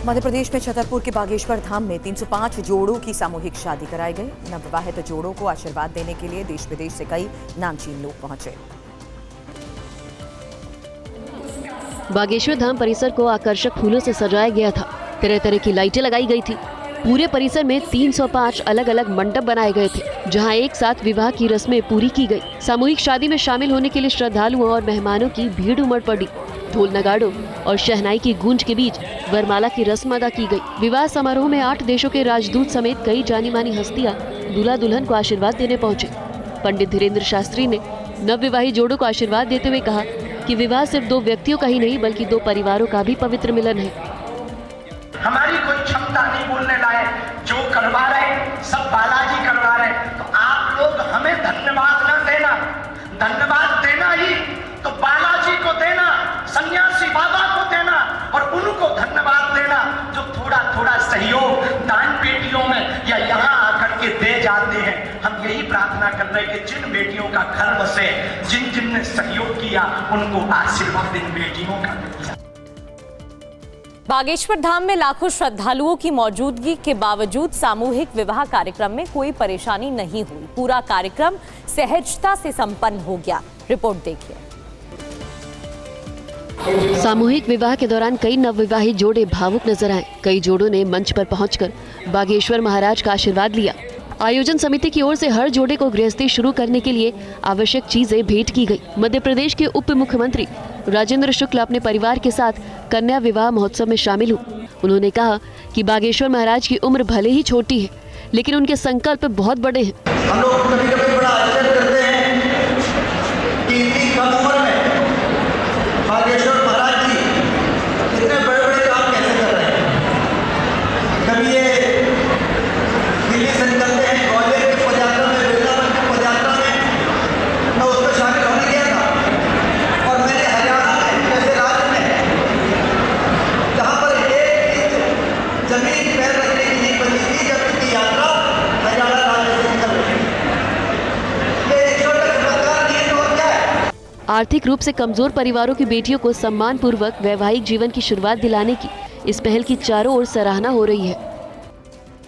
मध्य प्रदेश में छतरपुर के बागेश्वर धाम में 305 जोड़ों की सामूहिक शादी कराई गई। नवविवाहित जोड़ों को आशीर्वाद देने के लिए देश विदेश से कई नामचीन लोग पहुंचे। बागेश्वर धाम परिसर को आकर्षक फूलों से सजाया गया था। तरह तरह की लाइटें लगाई गई थी। पूरे परिसर में 305 अलग अलग मंडप बनाए गए थे, जहां एक साथ विवाह की रस्में पूरी की गई। सामूहिक शादी में शामिल होने के लिए श्रद्धालुओं और मेहमानों की भीड़ उमड़ पड़ी। ढोल नगाड़ों और शहनाई की गूंज के बीच वरमाला की रस्म अदा की गई। विवाह समारोह में 8 देशों के राजदूत समेत कई जानी मानी हस्तियां दूल्हा दुल्हन को आशीर्वाद देने पहुंचे। पंडित धीरेन्द्र शास्त्री ने नवविवाहित जोड़ों को आशीर्वाद देते हुए कहा कि विवाह सिर्फ 2 व्यक्तियों का ही नहीं बल्कि 2 परिवारों का भी पवित्र मिलन है। हमारी कोई क्षमता नहीं बोलने लायक, जो करवा रहे सब बालाजी करवा रहे। तो आप लोग हमें धन्यवाद न देना, धन्यवाद देना ही तो बालाजी को देना, सन्यासी बाबा को देना और उनको धन्यवाद देना जो थोड़ा थोड़ा सहयोग दान पेटियों में या यहाँ आकर के दे जाते हैं। हम यही प्रार्थना कर रहे हैं कि जिन बेटियों का घर बसे, जिन जिन ने सहयोग किया, उनको आशीर्वाद इन बेटियों का मिल जाए। बागेश्वर धाम में लाखों श्रद्धालुओं की मौजूदगी के बावजूद सामूहिक विवाह कार्यक्रम में कोई परेशानी नहीं हुई। पूरा कार्यक्रम सहजता से संपन्न हो गया। रिपोर्ट देखिए। सामूहिक विवाह के दौरान कई नवविवाहित जोड़े भावुक नजर आए। कई जोड़ों ने मंच पर पहुंचकर बागेश्वर महाराज का आशीर्वाद लिया। आयोजन समिति की ओर से हर जोड़े को गृहस्थी शुरू करने के लिए आवश्यक चीजें भेंट की गई। मध्य प्रदेश के उप मुख्यमंत्री राजेंद्र शुक्ल अपने परिवार के साथ कन्या विवाह महोत्सव में शामिल हुए। उन्होंने कहा कि बागेश्वर महाराज की उम्र भले ही छोटी है, लेकिन उनके संकल्प बहुत बड़े हैं। हम लोग कभी-कभी बड़ा आश्चर्य करते हैं कि इतनी कम उम्र में बागेश्वर महाराज जी इतने बड़े-बड़े काम कैसे कर रहे हैं। कभी ये दिल्ली से निकलते हैं, ग्वालियर की पदयात्रा में, वृंदावन की पदयात्रा में मैं उसमें शामिल होने गया था और मैंने हरियाणा में जैसे राज्य में जहाँ पर एक जमीन पैर रखने की नहीं बची थी, जब इनकी यात्रा हरियाणा राज्य से निकल रही है। ये ईश्वर का चमत्कार नहीं है और क्या है। आर्थिक रूप से कमजोर परिवारों की बेटियों को सम्मान पूर्वक वैवाहिक जीवन की शुरुआत दिलाने की इस पहल की चारों ओर सराहना हो रही है।